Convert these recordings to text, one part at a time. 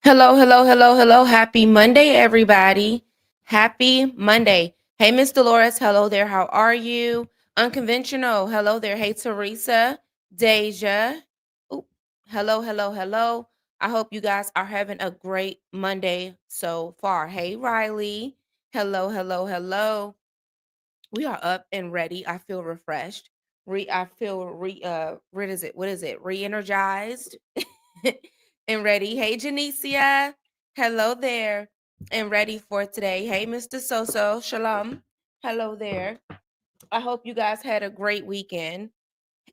Hello, hello, hello, hello. Happy Monday, everybody. Happy Monday. Hey, Miss Dolores. Hello there. How are you? Unconventional. Hello there. Hey, Teresa. Deja. Ooh, hello, hello, hello. I hope you guys are having a great Monday so far. Hey, Riley. Hello, hello, hello. We are up and ready. I feel refreshed. I feel what is it? What is it? Re-energized and ready. Hey Janicia. Hello there. And ready for today. Hey Mr. Soso. Shalom. Hello there. I hope you guys had a great weekend.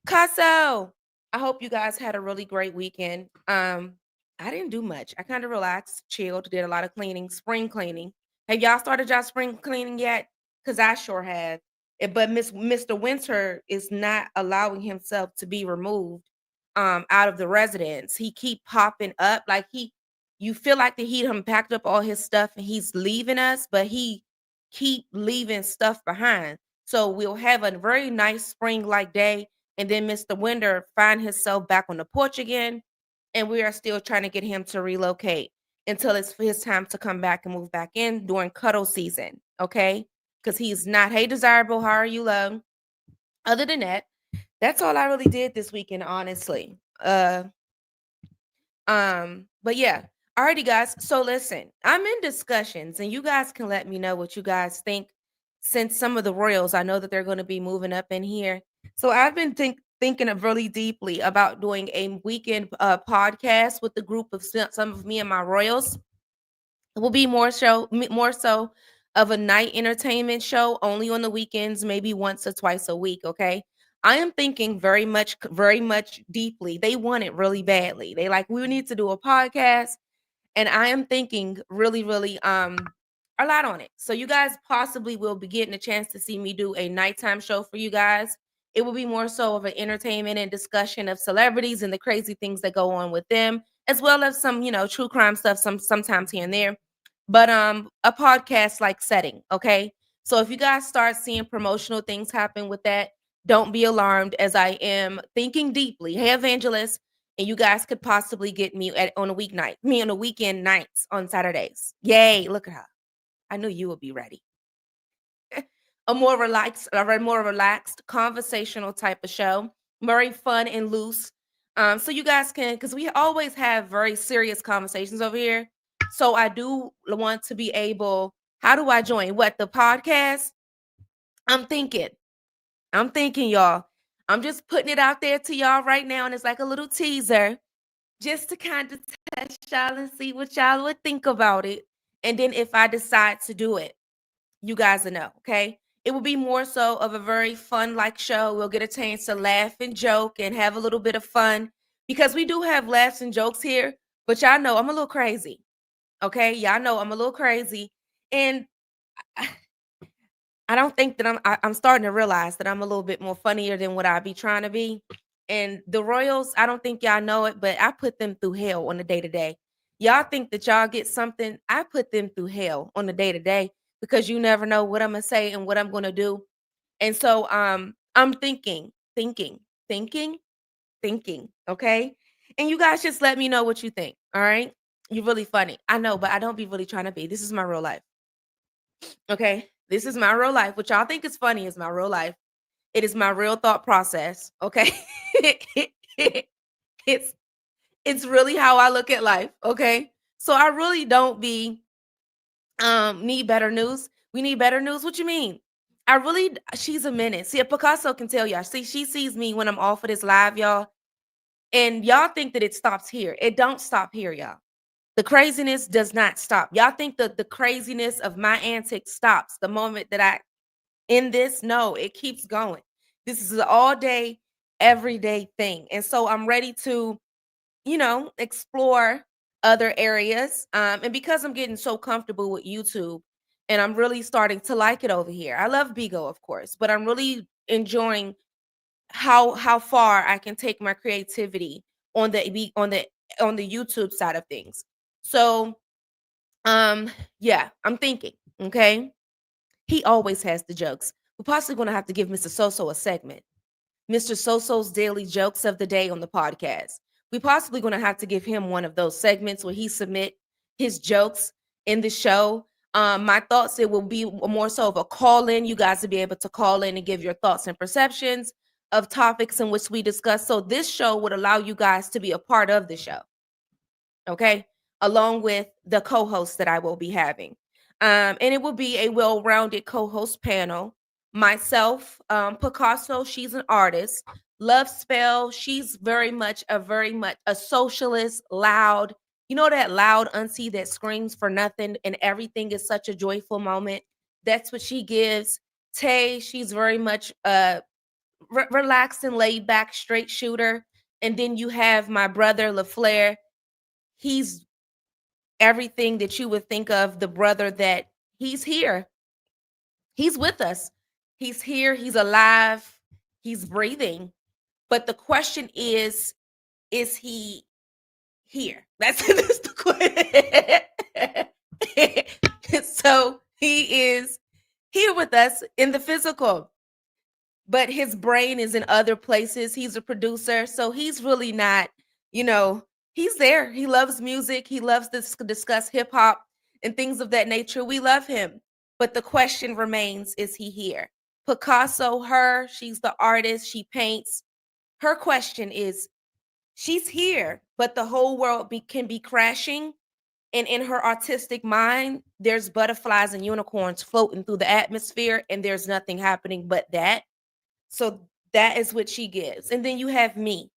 Casso, I hope you guys had a really great weekend. I didn't do much. I kind of relaxed, chilled, did a lot of cleaning, spring cleaning. Have y'all started y'all spring cleaning yet? Because I sure have. But Mr. Winter is not allowing himself to be removed out of the residence. He keep popping up like you feel like that he done packed up all his stuff and he's leaving us, but he keep leaving stuff behind. So we'll have a very nice spring like day, and then Mr. Winder find himself back on the porch again, and we are still trying to get him to relocate until it's his time to come back and move back in during cuddle season. Okay, because he's not. Hey, desirable, how are you, love? Other than that, that's all I really did this weekend, honestly. But yeah. Alrighty, guys. So listen, I'm in discussions, and you guys can let me know what you guys think. Since some of the royals, I know that they're going to be moving up in here. So I've been thinking of really deeply about doing a weekend podcast with the group of some of me and my royals. It will be more so of a night entertainment show only on the weekends, maybe once or twice a week. Okay. I am thinking very much deeply. They want it really badly. They like, we need to do a podcast. And I am thinking really, a lot on it. So you guys possibly will be getting a chance to see me do a nighttime show for you guys. It will be more so of an entertainment and discussion of celebrities and the crazy things that go on with them, as well as some, true crime stuff sometimes here and there. But a podcast like setting, okay? So if you guys start seeing promotional things happen with that, don't be alarmed as I am thinking deeply. Hey Evangelist, and you guys could possibly get me on a weeknight, me on a weekend nights on Saturdays. Yay, look at her. I knew you would be ready. A more relaxed, conversational type of show, very fun and loose. So you guys can, because we always have very serious conversations over here. So I do want to be able. How do I join? What, the podcast? I'm thinking. I'm thinking, y'all. I'm just putting it out there to y'all right now, and it's like a little teaser, just to kind of test y'all and see what y'all would think about it. And then if I decide to do it, you guys will know, okay? It will be more so of a very fun like show. We'll get a chance to laugh and joke and have a little bit of fun because we do have laughs and jokes here, but y'all know I'm a little crazy. Okay? Y'all know I'm a little crazy. And I, I don't think that I'm starting to realize that I'm a little bit more funnier than what I be trying to be. And the Royals, I don't think y'all know it, but I put them through hell on the day to day. Y'all think that y'all get something. I put them through hell on the day to day because you never know what I'm gonna say and what I'm gonna do. And so I'm thinking, thinking, okay? And you guys just let me know what you think. All right. You're really funny. I know, but I don't be really trying to be. This is my real life. Okay. This is my real life. What y'all think is funny is my real life. It is my real thought process. Okay. it's it's really how I look at life. Okay. So I really don't be need better news. We need better news. What you mean? She's a menace. See, Picasso can tell y'all. See, she sees me when I'm off of this live, y'all. And y'all think that it stops here. It don't stop here, y'all. The craziness does not stop. Y'all think that the craziness of my antics stops the moment that I in this. No, it keeps going. This is an all day, everyday thing. And so I'm ready to, explore other areas. And because I'm getting so comfortable with YouTube and I'm really starting to like it over here. I love Bigo, of course, but I'm really enjoying how far I can take my creativity on the YouTube side of things. So yeah, I'm thinking, okay? He always has the jokes. We're possibly gonna have to give Mr. Soso a segment. Mr. Soso's daily jokes of the day on the podcast. We possibly gonna have to give him one of those segments where he submit his jokes in the show. My thoughts, it will be more so of a call in. You guys will be able to call in and give your thoughts and perceptions of topics in which we discuss. So this show would allow you guys to be a part of the show. Okay. Along with the co-hosts that I will be having. And it will be a well-rounded co-host panel. Myself, Picasso, she's an artist. Love Spell, she's very much a socialist, loud. You know that loud auntie that screams for nothing and everything is such a joyful moment. That's what she gives. Tay, she's very much relaxed and laid back, straight shooter. And then you have my brother LaFlair. He's everything that you would think of the brother that he's here. He's with us. He's here. He's alive. He's breathing. But the question is he here? That's the question. So he is here with us in the physical, but his brain is in other places. He's a producer. So he's really not, he's there. He loves music. He loves to discuss hip hop and things of that nature. We love him. But the question remains, is he here? Picasso, she's the artist. She paints. Her question is, she's here, but the whole world can be crashing. And in her artistic mind, there's butterflies and unicorns floating through the atmosphere, and there's nothing happening but that. So that is what she gives. And then you have me.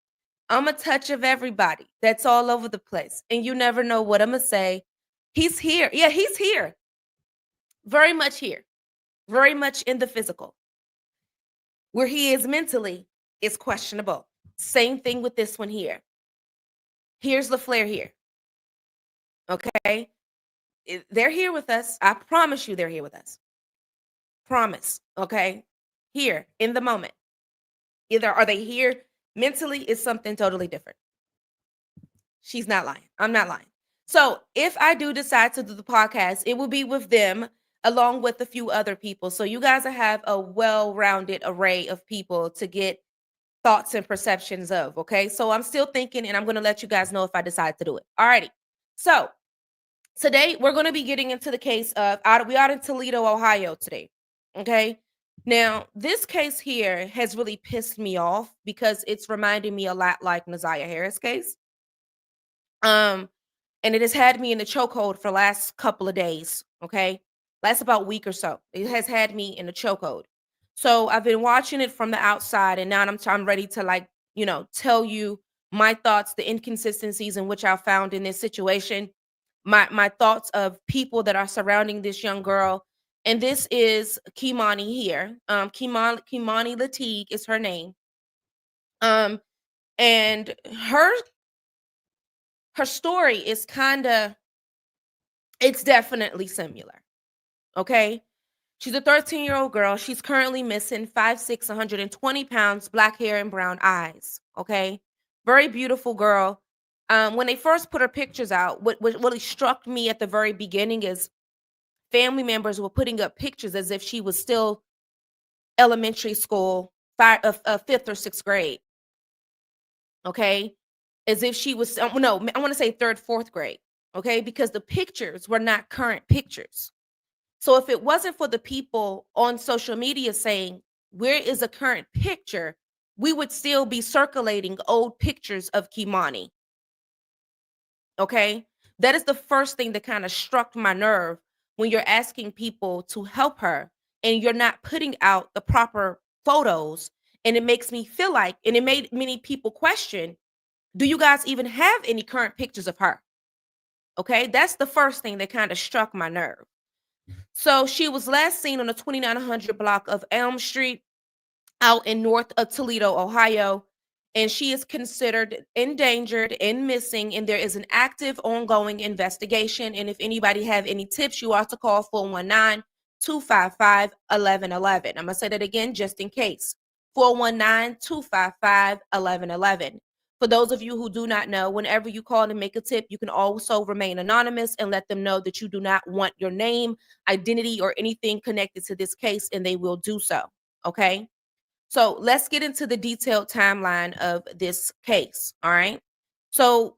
I'm a touch of everybody. That's all over the place. And you never know what I'm going to say. He's here. Yeah, he's here. Very much here. Very much in the physical. Where he is mentally is questionable. Same thing with this one here. Here's LaFlair here. Okay? They're here with us. I promise you they're here with us. Promise. Okay? Here in the moment. Either are they here mentally is something totally different. She's not lying. I'm not lying. So if I do decide to do the podcast, it will be with them along with a few other people. So you guys have a well-rounded array of people to get thoughts and perceptions of. Okay. So I'm still thinking, and I'm going to let you guys know if I decide to do it. All righty. So today we're going to be getting into the case of we out in Toledo, Ohio today. Okay. Now, this case here has really pissed me off because it's reminding me a lot like Naziah Harris case. And it has had me in the chokehold for the last couple of days. Okay. Last about week or so. It has had me in the chokehold. So I've been watching it from the outside, and now I'm ready to tell you my thoughts, the inconsistencies in which I found in this situation, my thoughts of people that are surrounding this young girl. And this is Keimani here. Keimani Latigue is her name. And her story is it's definitely similar. Okay. She's a 13-year-old girl. She's currently missing 5'6", 120 pounds, black hair and brown eyes. Okay. Very beautiful girl. When they first put her pictures out, what really struck me at the very beginning is family members were putting up pictures as if she was still elementary school, fifth or sixth grade. Okay. As if she was, no, I want to say third, fourth grade. Okay. Because the pictures were not current pictures. So if it wasn't for the people on social media saying, where is a current picture, we would still be circulating old pictures of Keimani. Okay. That is the first thing that kind of struck my nerve when you're asking people to help her and you're not putting out the proper photos. And it makes me feel like, and it made many people question, do you guys even have any current pictures of her? Okay. That's the first thing that kind of struck my nerve. So she was last seen on the 2900 block of Elm Street out in North Toledo, Ohio, and she is considered endangered and missing, and there is an active ongoing investigation. And if anybody have any tips, you are to call 419-255-1111. I'm going to say that again just in case. 419-255-1111. For those of you who do not know, whenever you call and make a tip, you can also remain anonymous and let them know that you do not want your name, identity, or anything connected to this case, and they will do so. Okay? So let's get into the detailed timeline of this case. All right? So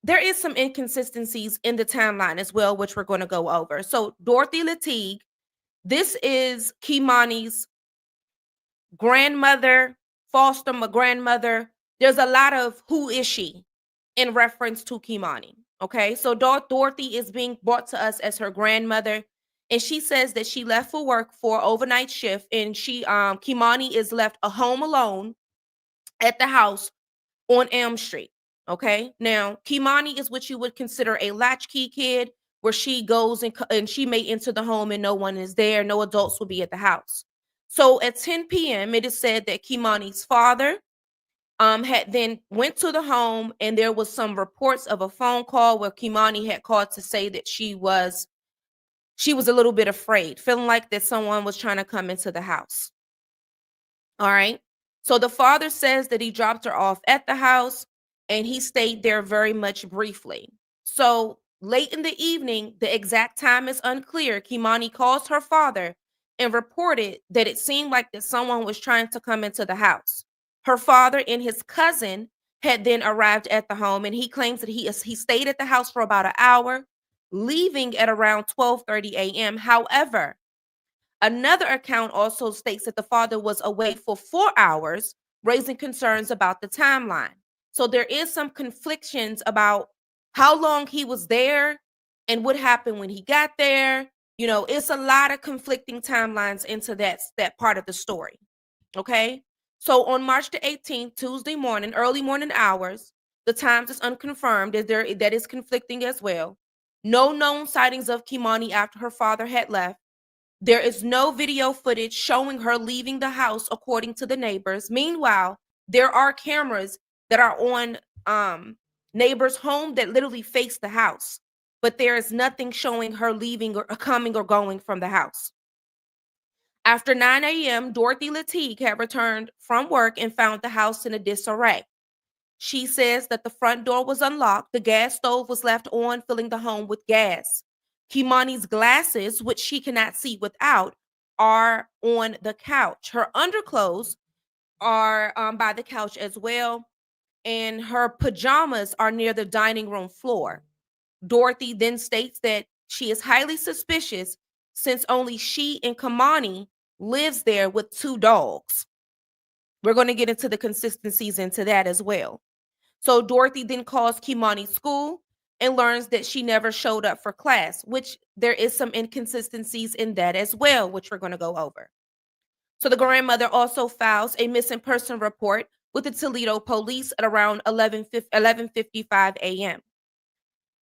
there is some inconsistencies in the timeline as well, which we're going to go over. So Dorothy Latigue, this is Keimani's grandmother, grandmother. There's a lot of who is she in reference to Keimani. Okay, so Dorothy is being brought to us as her grandmother, and she says that she left for work for overnight shift, and Keimani is left home alone at the house on Elm Street. Okay. Now, Keimani is what you would consider a latchkey kid, where she goes and she may enter the home and no one is there. No adults will be at the house. So at 10 p.m., it is said that Keimani's father had then went to the home, and there was some reports of a phone call where Keimani had called to say that she was a little bit afraid, feeling like that someone was trying to come into the house. All right. So the father says that he dropped her off at the house and he stayed there very much briefly. So late in the evening, the exact time is unclear. Keimani calls her father and reported that it seemed like that someone was trying to come into the house. Her father and his cousin had then arrived at the home, and he claims that he stayed at the house for about an hour, leaving at around 12:30 a.m. However, another account also states that the father was away for 4 hours, raising concerns about the timeline. So there is some conflictions about how long he was there and what happened when he got there. It's a lot of conflicting timelines into that part of the story. Okay. So on March the 18th, Tuesday morning, early morning hours, the times is unconfirmed, that is conflicting as well. No known sightings of Keimani after her father had left. There is no video footage showing her leaving the house, according to the neighbors. Meanwhile, there are cameras that are on neighbors' home that literally face the house, but there is nothing showing her leaving or coming or going from the house. After 9 a.m., Dorothy Latigue had returned from work and found the house in a disarray. She says that the front door was unlocked, the gas stove was left on, filling the home with gas. Keimani's glasses, which she cannot see without, are on the couch. Her underclothes are by the couch as well, and her pajamas are near the dining room floor. Dorothy then states that she is highly suspicious since only she and Keimani lives there with 2 dogs. We're going to get into the consistencies into that as well. So Dorothy then calls Keimani's school and learns that she never showed up for class, which there is some inconsistencies in that as well, which we're going to go over. So the grandmother also files a missing person report with the Toledo police at around 11:55 a.m.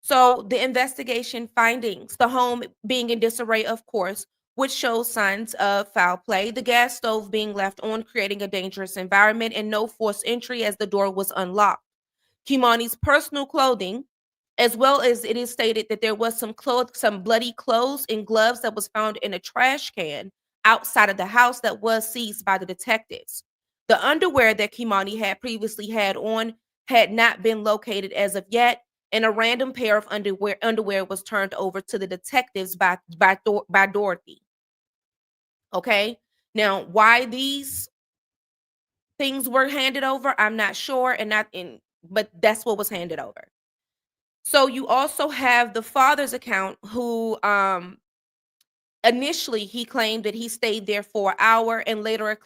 So the investigation findings, the home being in disarray, of course, which shows signs of foul play, the gas stove being left on, creating a dangerous environment, and no forced entry as the door was unlocked. Keimani's personal clothing, as well as it is stated that there was some bloody clothes and gloves that was found in a trash can outside of the house that was seized by the detectives. The underwear that Keimani had previously had on had not been located as of yet, and a random pair of underwear was turned over to the detectives by Dorothy. Okay, now why these things were handed over, I'm not sure, but that's what was handed over. So you also have the father's account, who initially he claimed that he stayed there for an hour, and later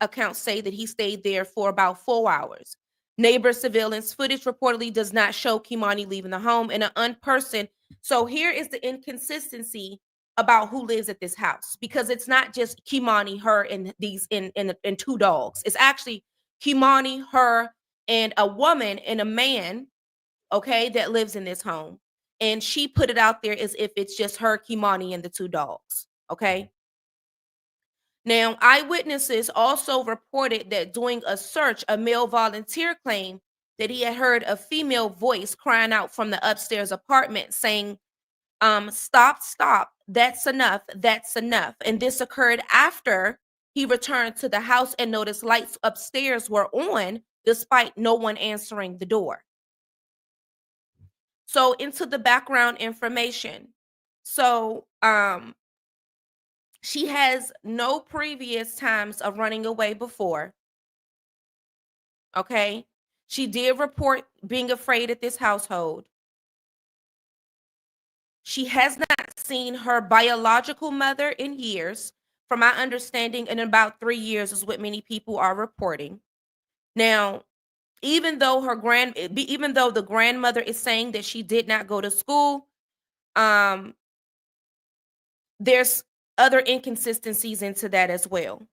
accounts say that he stayed there for about 4 hours. Neighbor surveillance footage reportedly does not show Keimani leaving the home, and an unperson. So here is the inconsistency about who lives at this house, because it's not just Keimani, her, and these in 2 dogs. It's actually Keimani, her, and a woman and a man, okay, that lives in this home. And she put it out there as if it's just her, Keimani, and the 2 dogs. Okay. Now, eyewitnesses also reported that during a search, a male volunteer claimed that he had heard a female voice crying out from the upstairs apartment saying, stop, stop, that's enough, that's enough. And this occurred after he returned to the house and noticed lights upstairs were on despite no one answering the door. So into the background information. So she has no previous times of running away before. Okay. She did report being afraid at this household. She has not seen her biological mother in years. From my understanding, in about 3 years is what many people are reporting. Now, even though the grandmother is saying that she did not go to school, um, there's other inconsistencies into that as well.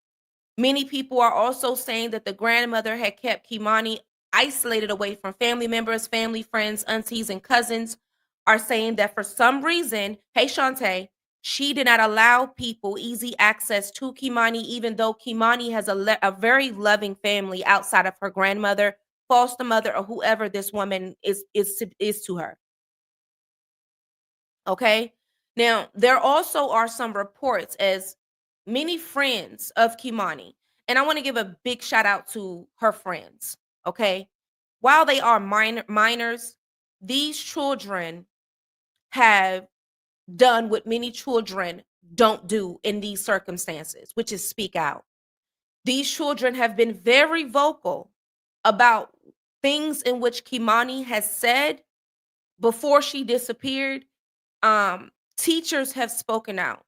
Many people are also saying that the grandmother had kept Keimani isolated away from family members, family, friends, aunties, and cousins. Are saying that for some reason, hey Shantae, she did not allow people easy access to Keimani, even though Keimani has a very loving family outside of her grandmother, foster mother, or whoever this woman is to her. Okay. Now, there also are some reports as many friends of Keimani, and I want to give a big shout out to her friends. Okay. While they are minors, these children have done what many children don't do in these circumstances, which is speak out. These children have been very vocal about things in which Keimani has said before she disappeared. Teachers have spoken out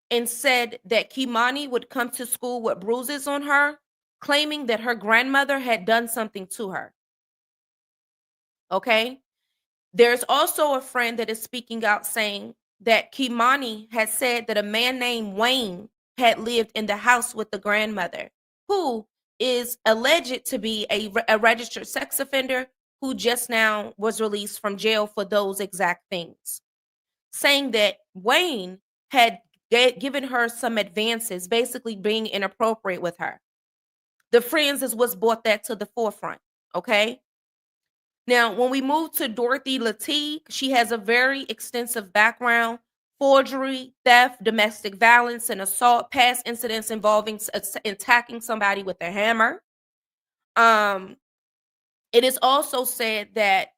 and said that Keimani would come to school with bruises on her, claiming that her grandmother had done something to her. Okay. There's also a friend that is speaking out saying that Keimani had said that a man named Wayne had lived in the house with the grandmother, who is alleged to be a registered sex offender who just now was released from jail for those exact things, saying that Wayne had given her some advances, basically being inappropriate with her. The friends is what's brought that to the forefront. Okay. Now, when we move to Dorothy Latigue, she has a very extensive background: forgery, theft, domestic violence, and assault, past incidents involving attacking somebody with a hammer. Um, it is also said that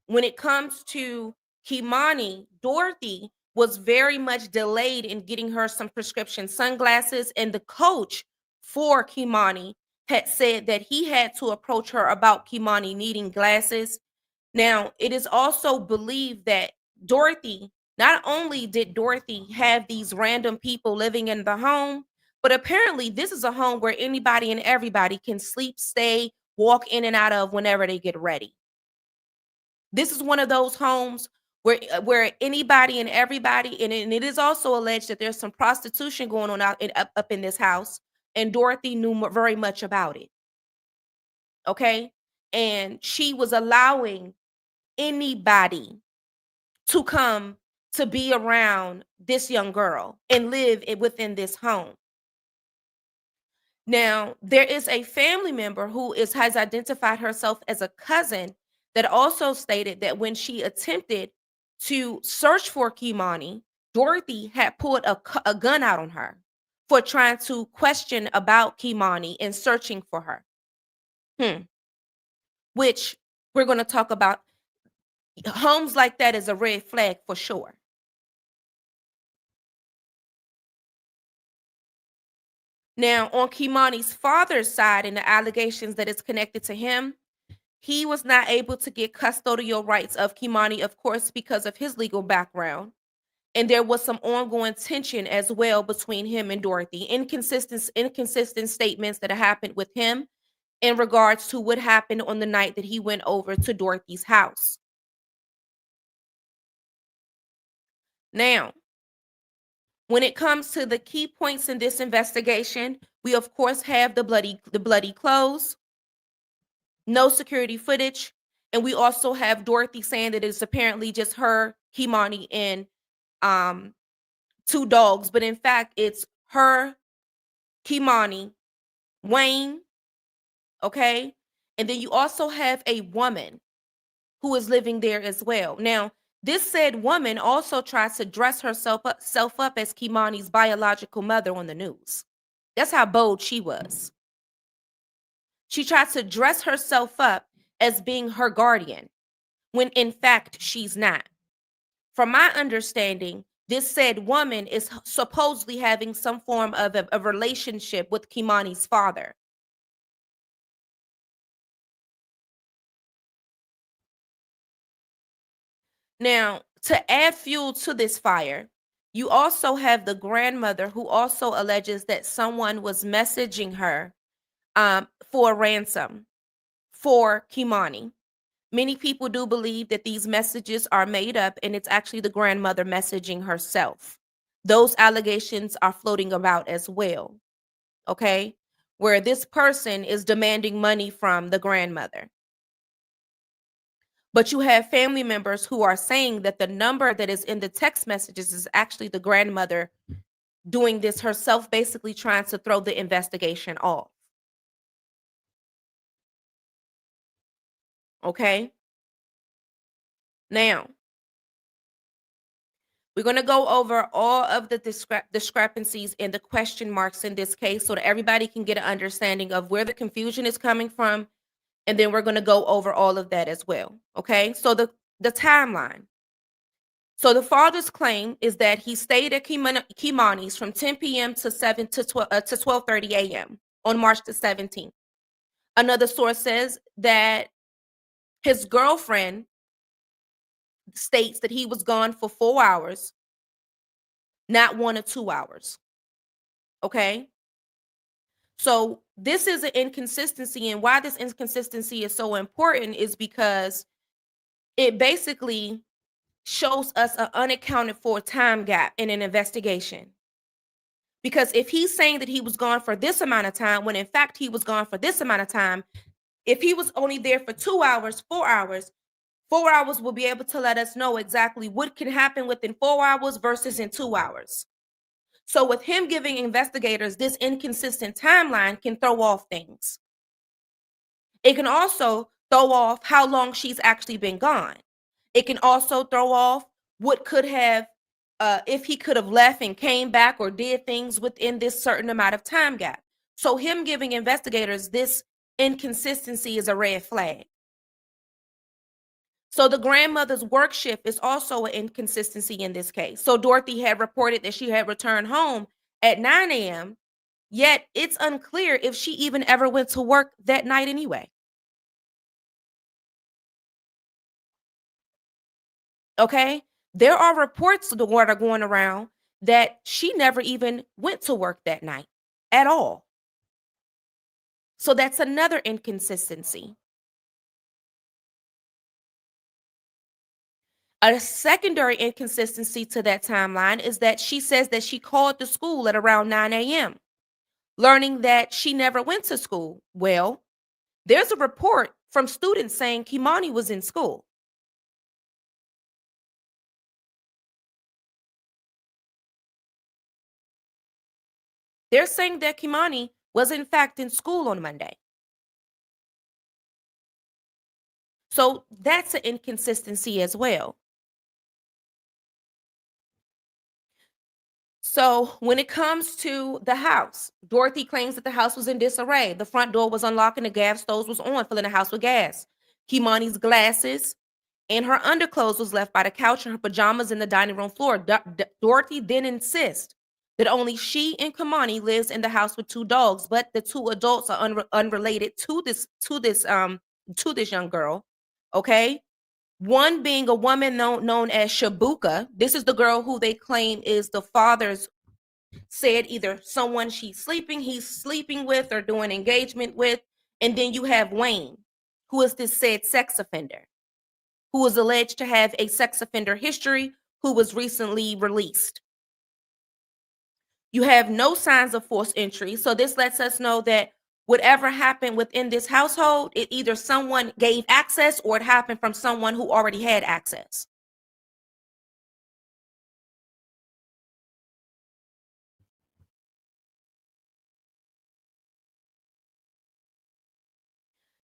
when it comes to Keimani, Dorothy was very much delayed in getting her some prescription sunglasses, and the coach for Keimani had said that he had to approach her about Keimani needing glasses. Now, it is also believed that Dorothy, not only did Dorothy have these random people living in the home, but apparently this is a home where anybody and everybody can sleep, stay, walk in and out of whenever they get ready. This is one of those homes where anybody and everybody, and it is also alleged that there's some prostitution going on up in this house, and Dorothy knew very much about it. Okay, and she was allowing anybody to come to be around this young girl and live within this home. Now, there is a family member who has identified herself as a cousin that also stated that when she attempted to search for Keimani, Dorothy had pulled a gun out on her for trying to question about Keimani and searching for her. Which we're going to talk about. Homes like that is a red flag for sure. Now, on Keimani's father's side and the allegations that is connected to him, he was not able to get custodial rights of Keimani, of course, because of his legal background. And there was some ongoing tension as well between him and Dorothy. Inconsistent statements that happened with him in regards to what happened on the night that he went over to Dorothy's house. Now, when it comes to the key points in this investigation, we of course have the bloody clothes, no security footage, and we also have Dorothy saying that it's apparently just her, Keimani, and um two dogs, but in fact it's her, Keimani, Wayne, okay? And then you also have a woman who is living there as well. Now, this said woman also tries to dress self up as Keimani's biological mother on the news. That's how bold she was. She tried to dress herself up as being her guardian when in fact she's not. From my understanding, this said woman is supposedly having some form of a relationship with Keimani's father. Now, To add fuel to this fire, you also have the grandmother who also alleges that someone was messaging her for a ransom for Keimani. Many people do believe that these messages are made up and it's actually the grandmother messaging herself. Those allegations are floating about as well, okay? Where this person is demanding money from the grandmother. But you have family members who are saying that the number that is in the text messages is actually the grandmother doing this herself, basically trying to throw the investigation off. Okay? Now, we're going to go over all of the discrepancies and the question marks in this case so that everybody can get an understanding of where the confusion is coming from. And then we're going to go over all of that as well. Okay? So the timeline. So the father's claim is that he stayed at Keimani's from 10 p.m. to 7 to 12:30 a.m. on March the 17th. Another source says that his girlfriend states that he was gone for 4 hours, not 1 or 2 hours. Okay? So this is an inconsistency, and why this inconsistency is so important is because it basically shows us an unaccounted for time gap in an investigation. Because if he's saying that he was gone for this amount of time, when in fact he was gone for this amount of time, if he was only there for 2 hours, 4 hours will be able to let us know exactly what can happen within 4 hours versus in 2 hours. So with him giving investigators this inconsistent timeline can throw off things. It can also throw off how long she's actually been gone. It can also throw off what could have, if he could have left and came back or did things within this certain amount of time gap. So him giving investigators this inconsistency is a red flag. So the grandmother's work shift is also an inconsistency in this case. So Dorothy had reported that she had returned home at 9 a.m., yet it's unclear if she even ever went to work that night anyway. Okay? There are reports that are going around that she never even went to work that night at all. So that's another inconsistency. A secondary inconsistency to that timeline is that she says that she called the school at around 9 a.m., learning that she never went to school. Well, there's a report from students saying Keimani was in school. They're saying that Keimani was in fact in school on Monday. So that's an inconsistency as well. So when it comes to the house, Dorothy claims that the house was in disarray. The front door was unlocked and the gas stove was on, filling the house with gas. Keimani's glasses and her underclothes was left by the couch and her pajamas in the dining room floor. Dorothy then insists that only she and Keimani lives in the house with 2 dogs, but the 2 adults are unrelated to this young girl. Okay, one being a woman known as Shabuka. This is the girl who they claim is the father's said either someone he's sleeping with or doing engagement with. And then you have Wayne, who is this said sex offender, who is alleged to have a sex offender history, who was recently released. You have no signs of forced entry. So this lets us know that whatever happened within this household, it either someone gave access or it happened from someone who already had access.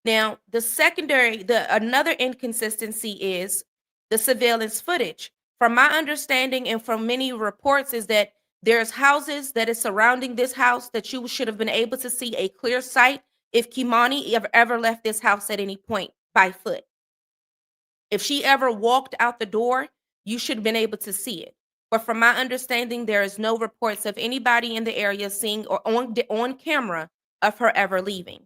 Now, another inconsistency is the surveillance footage. From my understanding and from many reports is that there's houses that is surrounding this house that you should have been able to see a clear sight if Keimani ever left this house at any point by foot. If she ever walked out the door, you should have been able to see it. But from my understanding, there is no reports of anybody in the area seeing or on camera of her ever leaving.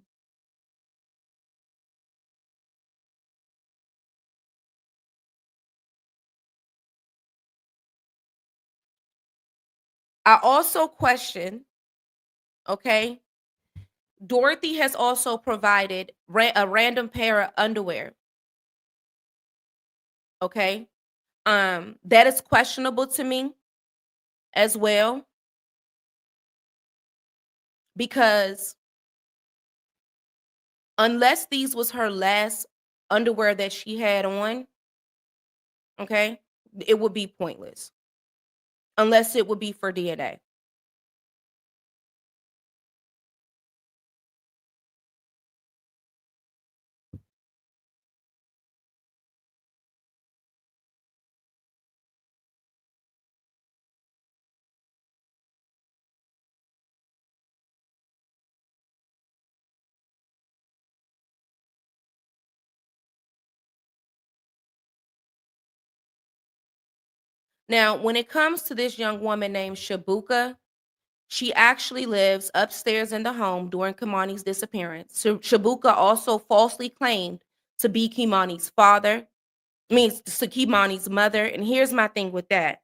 I also question, okay, Dorothy has also provided a random pair of underwear, okay? That is questionable to me as well because unless these was her last underwear that she had on, okay, it would be pointless. Unless it would be for DNA. Now, when it comes to this young woman named Shabuka, she actually lives upstairs in the home during Keimani's disappearance. So Shabuka also falsely claimed to be Keimani's father, means to Keimani's mother. And here's my thing with that.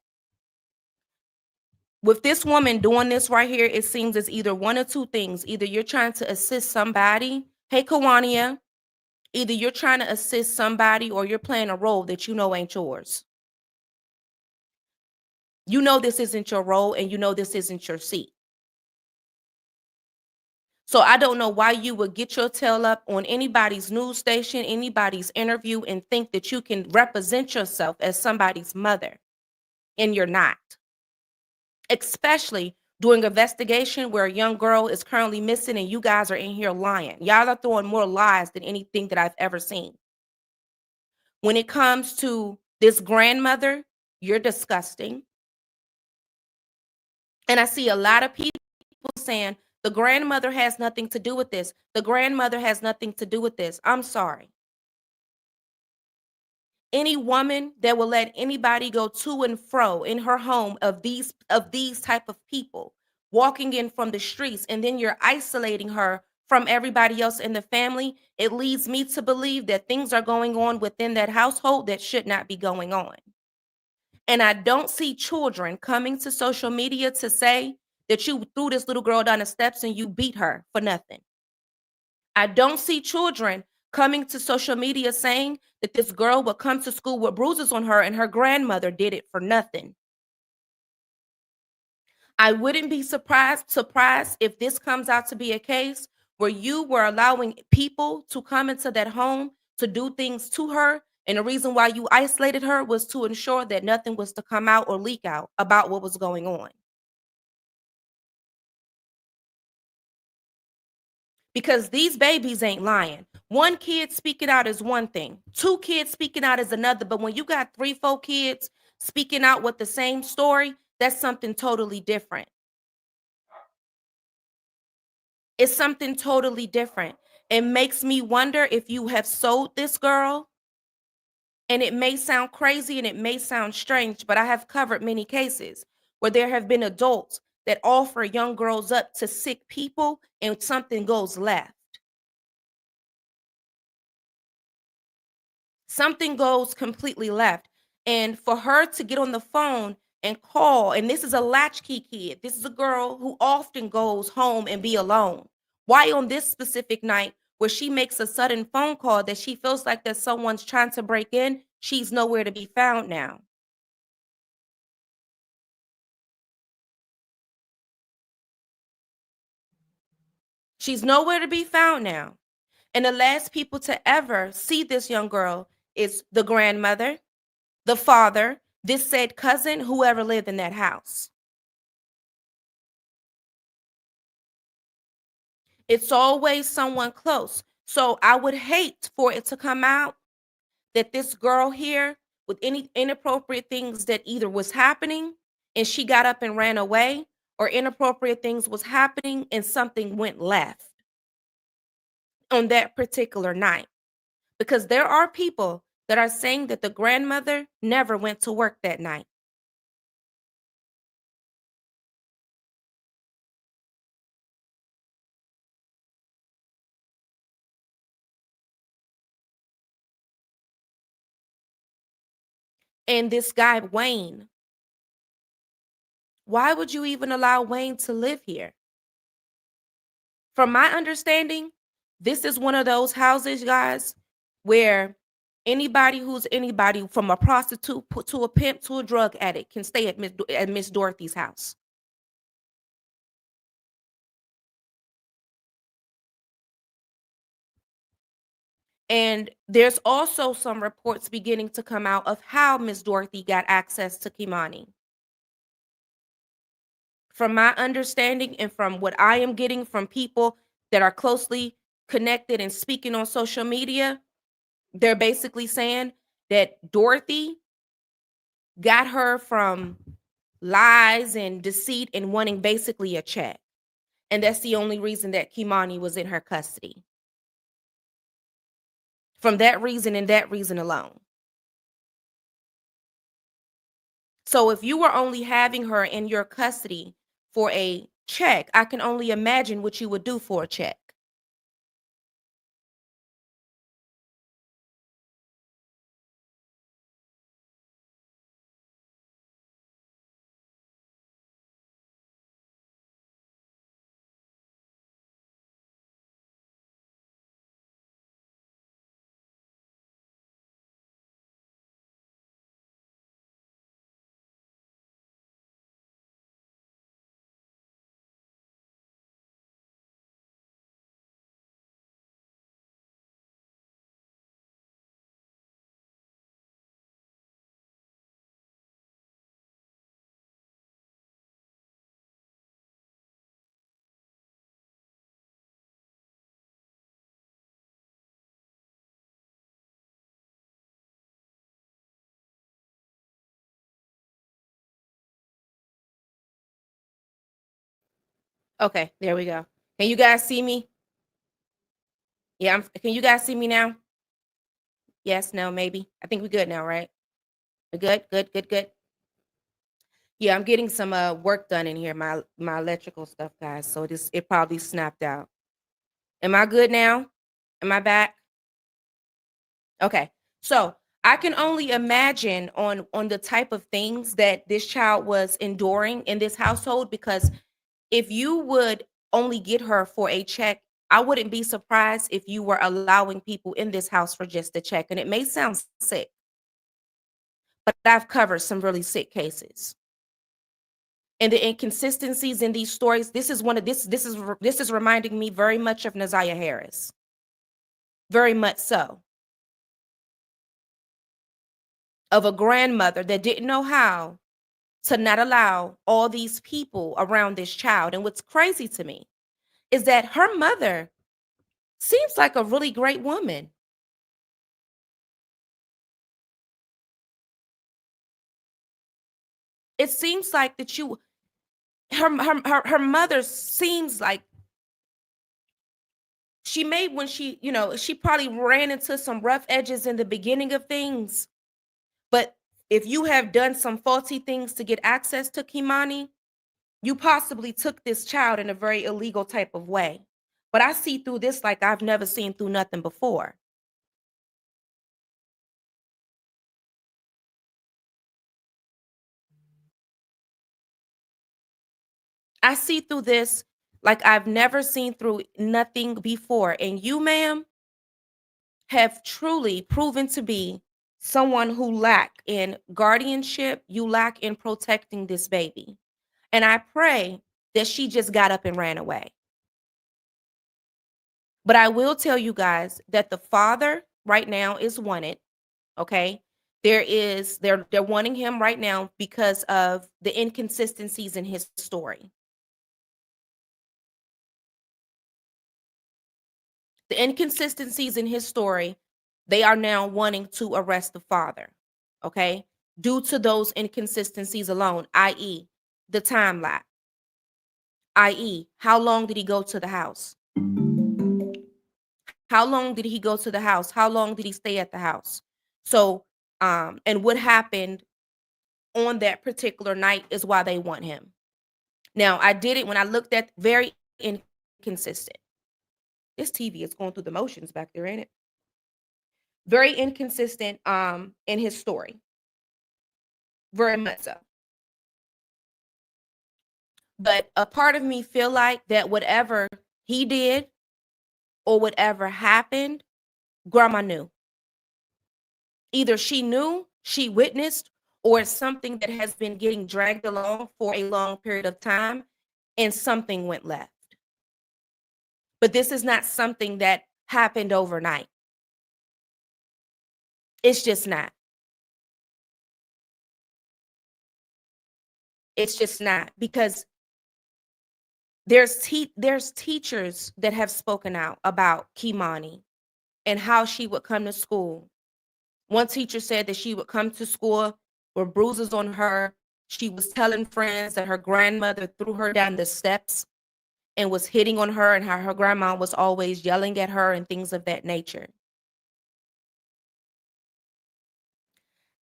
With this woman doing this right here, it seems it's either one or two things. Either you're trying to assist somebody, hey Kawania, either you're trying to assist somebody or you're playing a role that you know ain't yours. You know this isn't your role and you know this isn't your seat. So I don't know why you would get your tail up on anybody's news station, anybody's interview, and think that you can represent yourself as somebody's mother, and you're not. Especially during an investigation where a young girl is currently missing and you guys are in here lying. Y'all are throwing more lies than anything that I've ever seen. When it comes to this grandmother, you're disgusting. And I see a lot of people saying the grandmother has nothing to do with this. The grandmother has nothing to do with this. I'm sorry. Any woman that will let anybody go to and fro in her home of these type of people walking in from the streets, and then you're isolating her from everybody else in the family, it leads me to believe that things are going on within that household that should not be going on. And I don't see children coming to social media to say that you threw this little girl down the steps and you beat her for nothing. I don't see children coming to social media saying that this girl would come to school with bruises on her and her grandmother did it for nothing. I wouldn't be surprised if this comes out to be a case where you were allowing people to come into that home to do things to her, and the reason why you isolated her was to ensure that nothing was to come out or leak out about what was going on. Because these babies ain't lying. One kid speaking out is one thing, two kids speaking out is another. But when you got three, four kids speaking out with the same story, that's something totally different. It's something totally different. It makes me wonder if you have sold this girl. And it may sound crazy and it may sound strange, but I have covered many cases where there have been adults that offer young girls up to sick people and something goes left. Something goes completely left. And for her to get on the phone and call, and this is a latchkey kid, this is a girl who often goes home and be alone. Why on this specific night, where she makes a sudden phone call that she feels like that someone's trying to break in, she's nowhere to be found now. She's nowhere to be found now. And the last people to ever see this young girl is the grandmother, the father, this said cousin, whoever lived in that house. It's always someone close. So I would hate for it to come out that this girl here with any inappropriate things that either was happening and she got up and ran away, or inappropriate things was happening and something went left on that particular night. Because there are people that are saying that the grandmother never went to work that night. And this guy, Wayne, Why would you even allow Wayne to live here? From my understanding, this is one of those houses, guys, where anybody who's anybody from a prostitute to a pimp to a drug addict can stay at Miss Dorothy's house. And there's also some reports beginning to come out of how Miss Dorothy got access to Keimani. From my understanding and from what I am getting from people that are closely connected and speaking on social media, they're basically saying that Dorothy got her from lies and deceit and wanting basically a check. And that's the only reason that Keimani was in her custody. From that reason and that reason alone. So if you were only having her in your custody for a check, I can only imagine what you would do for a check. Okay, there we go. Can you guys see me? Yeah, can you guys see me now? Yes, no, maybe. I think we're good now, right? We're good, good, good, good. Yeah, I'm getting some work done in here, my electrical stuff, guys. So it probably snapped out. Am I good now? Am I back? Okay. So I can only imagine on the type of things that this child was enduring in this household, because if you would only get her for a check, I wouldn't be surprised if you were allowing people in this house for just a check. And it may sound sick, but I've covered some really sick cases. And the inconsistencies in these stories, this is one of this is reminding me very much of Naziah Harris. Very much so. Of a grandmother that didn't know how to not allow all these people around this child. And what's crazy to me is that her mother seems like a really great woman. It seems like that you her mother seems like she made when she probably ran into some rough edges in the beginning of things. But if you have done some faulty things to get access to Keimani, you possibly took this child in a very illegal type of way. But I see through this like I've never seen through nothing before. I see through this like I've never seen through nothing before. And you, ma'am, have truly proven to be someone who lack in guardianship, you lack in protecting this baby. And I pray that she just got up and ran away. But I will tell you guys that the father right now is wanted, okay? They're wanting him right now because of the inconsistencies in his story. The inconsistencies in his story, they are now wanting to arrest the father, okay? Due to those inconsistencies alone, i.e., the time lapse, i.e., how long did he go to the house? How long did he go to the house? How long did he stay at the house? So, and what happened on that particular night is why they want him. Now, I did it when I looked at very inconsistent. This TV is going through the motions back there, ain't it? Very inconsistent in his story. Very much so. But a part of me feel like that whatever he did or whatever happened, grandma knew. Either she knew, she witnessed, or it's something that has been getting dragged along for a long period of time and something went left. But this is not something that happened overnight. It's just not. It's just not because there's teachers that have spoken out about Keimani and how she would come to school. One teacher said that she would come to school with bruises on her. She was telling friends that her grandmother threw her down the steps and was hitting on her, and how her grandma was always yelling at her and things of that nature.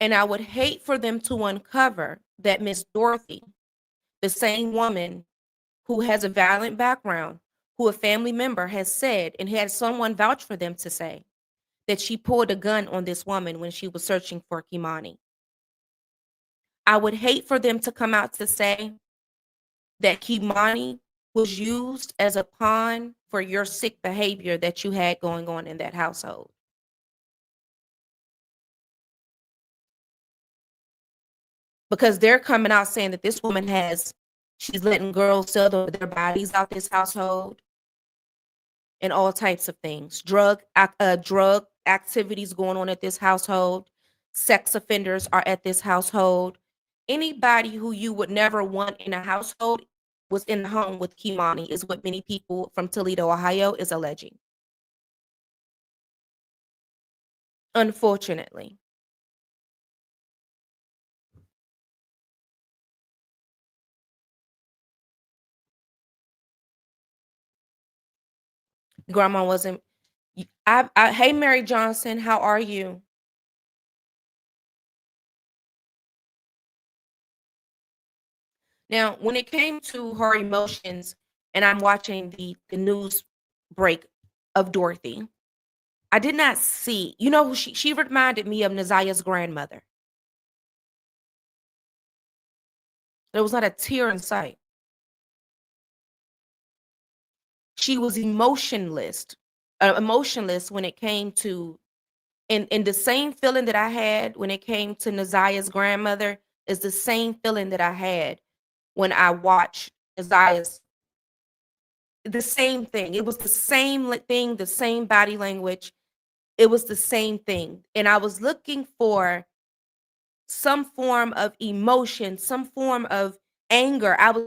And I would hate for them to uncover that Miss Dorothy, the same woman who has a violent background, who a family member has said and had someone vouch for them to say that she pulled a gun on this woman when she was searching for Keimani. I would hate for them to come out to say that Keimani was used as a pawn for your sick behavior that you had going on in that household. Because they're coming out saying that this woman she's letting girls sell their bodies out this household and all types of things. Drug activities going on at this household. Sex offenders are at this household. Anybody who you would never want in a household was in the home with Keimani, is what many people from Toledo, Ohio, is alleging. Unfortunately. Grandma wasn't. Hey, Mary Johnson, how are you? Now, when it came to her emotions, and I'm watching the news break of Dorothy, I did not see, you know, who she reminded me of Nazia's grandmother. There was not a tear in sight. She was emotionless when it came to, and the same feeling that I had when it came to Nazia's grandmother is the same feeling that I had when I watched Nazia's. The same thing. It was the same thing, the same body language. It was the same thing. And I was looking for some form of emotion, some form of anger. I was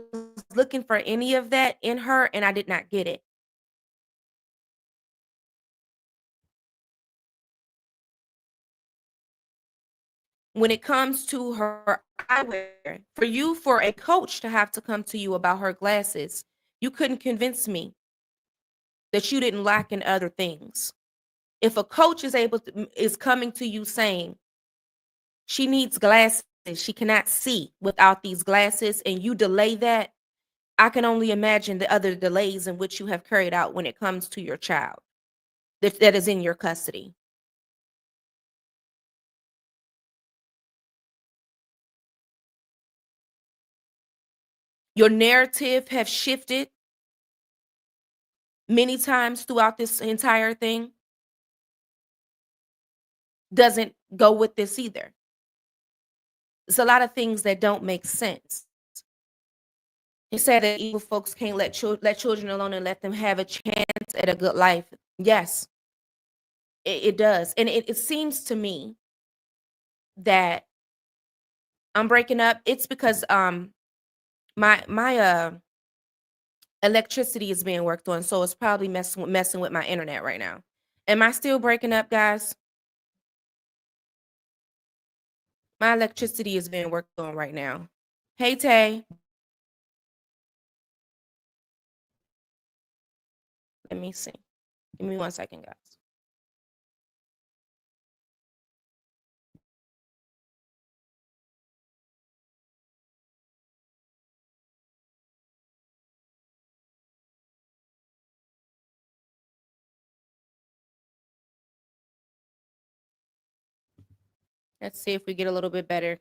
looking for any of that in her, and I did not get it. When it comes to her eyewear, for a coach to have to come to you about her glasses, you couldn't convince me that you didn't lack in other things. If a coach is coming to you saying she needs glasses, she cannot see without these glasses, and you delay that, I can only imagine the other delays in which you have carried out when it comes to your child that is in your custody. Your narrative have shifted many times throughout this entire thing. Doesn't go with this either. It's a lot of things that don't make sense. He said that evil folks can't let children alone and let them have a chance at a good life. Yes, it does. And it seems to me that I'm breaking up. It's because my electricity is being worked on, so it's probably messing with my internet right now. Am I still breaking up, guys? My electricity is being worked on right now. Hey, Tay. Let me see. Give me 1 second, guys. Let's see if we get a little bit better.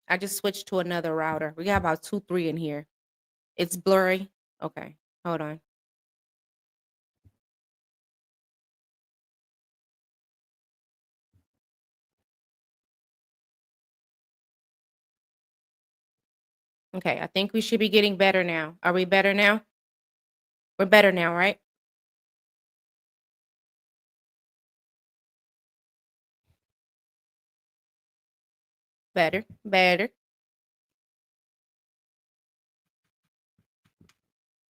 I just switched to another router. We got about 2, 3 in here. It's blurry. Okay, hold on. Okay, I think we should be getting better now. Are we better now? We're better now, right? Better, better.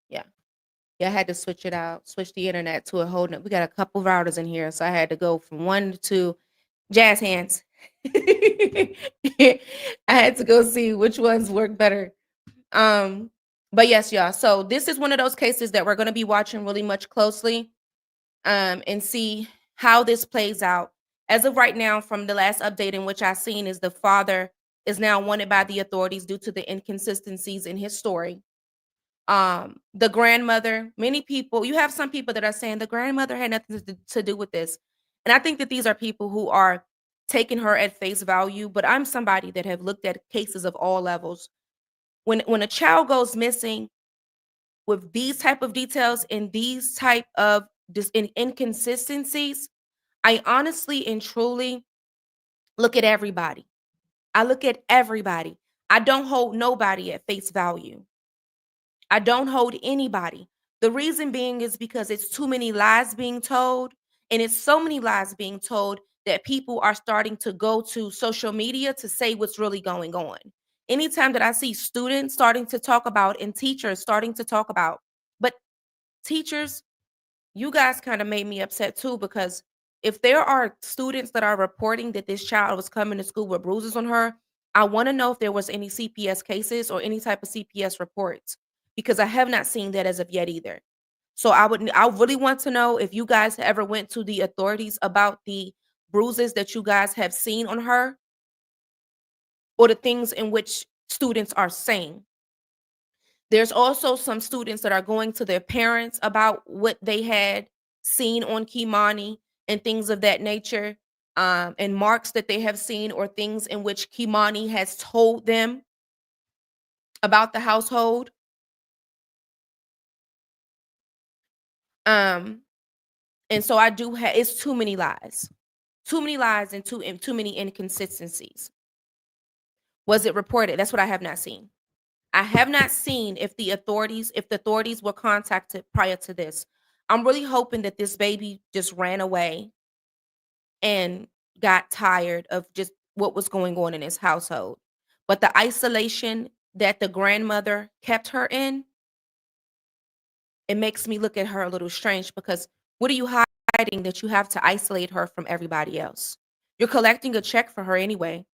Yeah. Yeah, I had to switch it out, switch the internet to a whole we got a couple routers in here, so I had to go from one to two. Jazz hands. I had to go see which ones work better. Um, but yes, y'all. So this is one of those cases that we're going to be watching really much closely, and see how this plays out. As of right now, from the last update in which I seen, is the father is now wanted by the authorities due to the inconsistencies in his story. The grandmother, many people, you have some people that are saying the grandmother had nothing to do with this. And I think that these are people who are taking her at face value, but I'm somebody that have looked at cases of all levels. When a child goes missing with these type of details and these type of inconsistencies, I honestly and truly look at everybody. I look at everybody. I don't hold nobody at face value. I don't hold anybody. The reason being is because it's too many lies being told, and it's so many lies being told that people are starting to go to social media to say what's really going on. Anytime that I see students starting to talk about and teachers starting to talk about, but teachers, you guys kind of made me upset too, because if there are students that are reporting that this child was coming to school with bruises on her, I want to know if there was any CPS cases or any type of CPS reports, because I have not seen that as of yet either. So I really want to know if you guys ever went to the authorities about the bruises that you guys have seen on her, or the things in which students are saying. There's also some students that are going to their parents about what they had seen on Keimani and things of that nature, and marks that they have seen, or things in which Keimani has told them about the household. Um, and so I do have, it's too many lies, and too many inconsistencies. Was it reported? That's what I have not seen. I have not seen if the authorities were contacted prior to this. I'm really hoping that this baby just ran away and got tired of just what was going on in his household. But the isolation that the grandmother kept her in, it makes me look at her a little strange, because what are you hiding that you have to isolate her from everybody else? You're collecting a check for her anyway.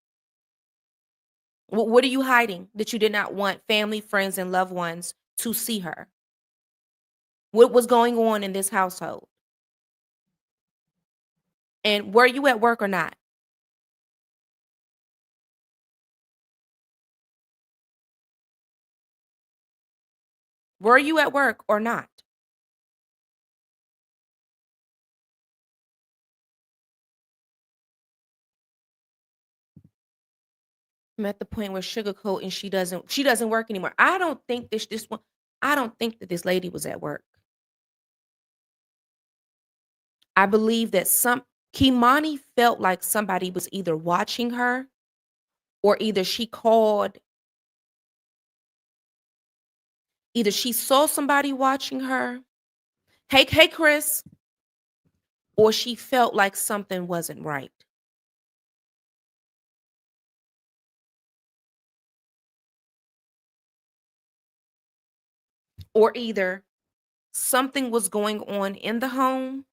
What are you hiding that you did not want family, friends, and loved ones to see her? What was going on in this household? And were you at work or not? Were you at work or not? I'm at the point where sugarcoat and she doesn't work anymore. I don't think this one I don't think that this lady was at work. I believe that some Kimani felt like somebody was either watching her, or either she saw somebody watching her. Hey Chris, or she felt like something wasn't right. Or either something was going on in the home.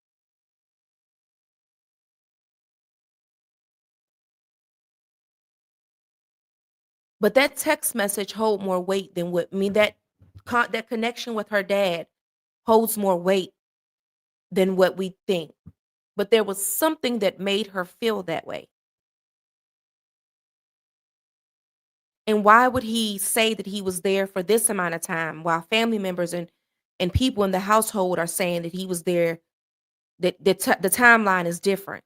But that text message hold more weight than what I mean, that connection with her dad holds more weight than what we think. But there was something that made her feel that way. And why would he say that he was there for this amount of time while family members and people in the household are saying that he was there, that the timeline is different.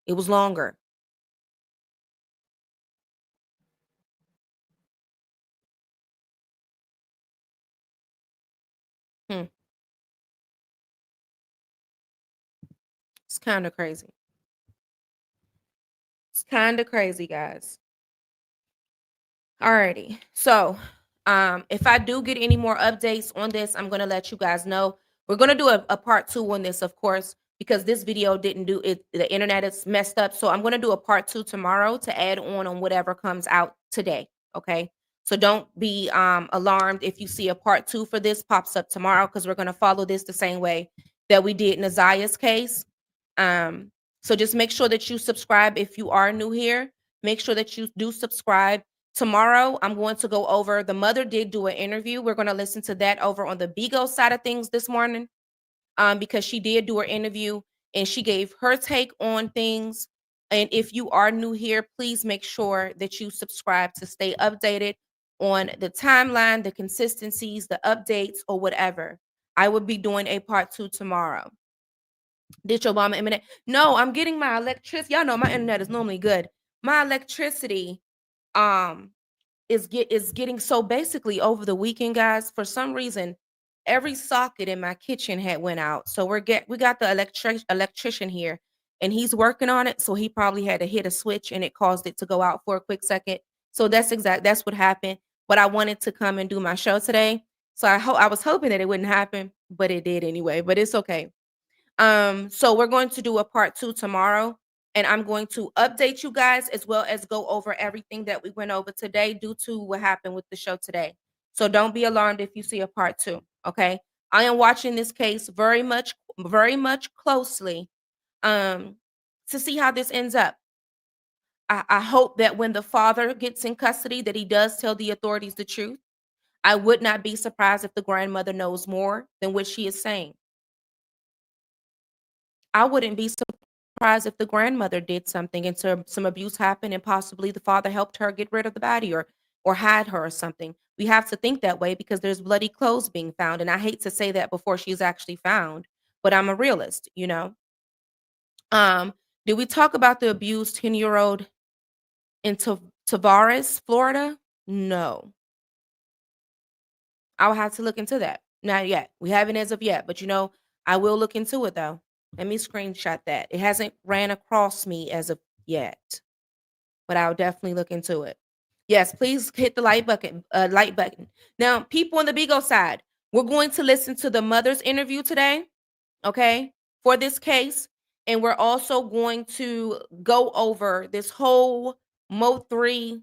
It was longer. It's kind of crazy. It's kind of crazy, guys. Alrighty. So, if I do get any more updates on this, I'm gonna let you guys know. We're gonna do a part two on this, of course, because this video didn't do it. The internet is messed up, so I'm gonna do a part two tomorrow to add on whatever comes out today. Okay. So don't be alarmed if you see a part two for this pops up tomorrow, because we're gonna follow this the same way that we did Naziah's case. Um, so just make sure that you subscribe if you are new here. Make sure that you do subscribe. Tomorrow, I'm going to go over the mother did do an interview. We're going to listen to that over on the Bigo side of things this morning, because she did do her interview and she gave her take on things. And if you are new here, please make sure that you subscribe to stay updated on the timeline, the consistencies, the updates, or whatever. I will be doing a part two tomorrow. Did your Obama internet? No, I'm getting my electricity. Y'all know my internet is normally good. My electricity, um, is getting so basically over the weekend, guys, for some reason every socket in my kitchen had went out. So we got the electrician here and he's working on it, so he probably had to hit a switch and it caused it to go out for a quick second. So that's what happened. But I wanted to come and do my show today, so I was hoping that it wouldn't happen, but it did anyway. But it's okay. So we're going to do a part two tomorrow, and I'm going to update you guys as well as go over everything that we went over today due to what happened with the show today. So don't be alarmed if you see a part two. Okay. I am watching this case very much closely to see how this ends up. I hope that when the father gets in custody, that he does tell the authorities the truth. I would not be surprised if the grandmother knows more than what she is saying. I wouldn't be surprised if the grandmother did something and some abuse happened and possibly the father helped her get rid of the body or hide her or something. We have to think that way because there's bloody clothes being found, and I hate to say that before she's actually found, but I'm a realist, you know. Um, did we talk about the abused 10-year-old in Tavares, Florida? No. I'll have to look into that. Not yet. We haven't as of yet, but I will look into it though. Let me screenshot that. It hasn't ran across me as of yet, but I'll definitely look into it. Yes, please hit the like button. Now, people on the Bigo side, we're going to listen to the mother's interview today, okay, for this case, and we're also going to go over this whole Mo3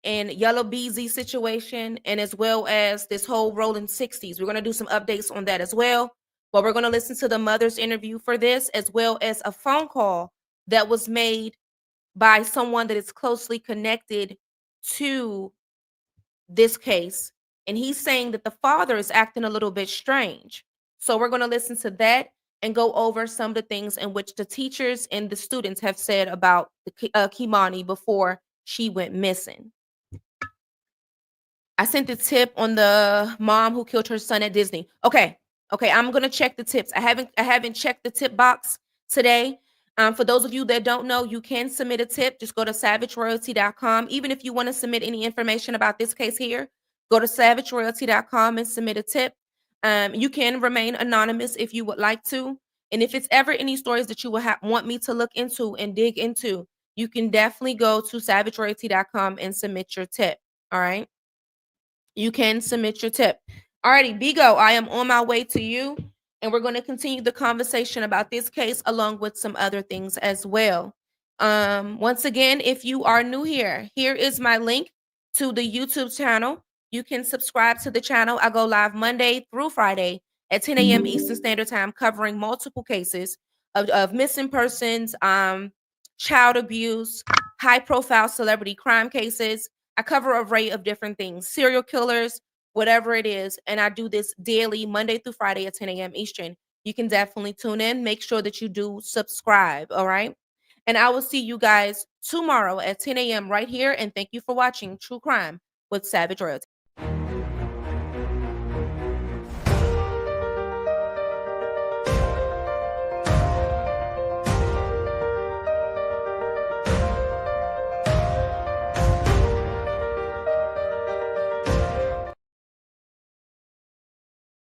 and Yellow BZ situation, and as well as this whole rolling 60s. We're going to do some updates on that as well. But we're going to listen to the mother's interview for this, as well as a phone call that was made by someone that is closely connected to this case. And he's saying that the father is acting a little bit strange. So we're going to listen to that and go over some of the things in which the teachers and the students have said about Keimani before she went missing. I sent the tip on the mom who killed her son at Disney. Okay. I'm gonna check the tips. I haven't checked the tip box today. For those of you that don't know, you can submit a tip. Just go to savageroyalty.com. Even if you want to submit any information about this case here, go to savageroyalty.com and submit a tip. You can remain anonymous if you would like to. And if it's ever any stories that you would want me to look into and dig into, you can definitely go to savageroyalty.com and submit your tip. All right. You can submit your tip. Alrighty, Bigo, I am on my way to you, and we're going to continue the conversation about this case along with some other things as well. Once again, if you are new here is my link to the YouTube channel. You can subscribe to the channel. I go live Monday through Friday at 10 a.m. Eastern Standard Time, covering multiple cases of missing persons, child abuse, high-profile celebrity crime cases. I cover an array of different things, serial killers, whatever it is. And I do this daily, Monday through Friday at 10 a.m. Eastern. You can definitely tune in. Make sure that you do subscribe. All right. And I will see you guys tomorrow at 10 a.m. right here. And thank you for watching True Crime with Savage RoyalT.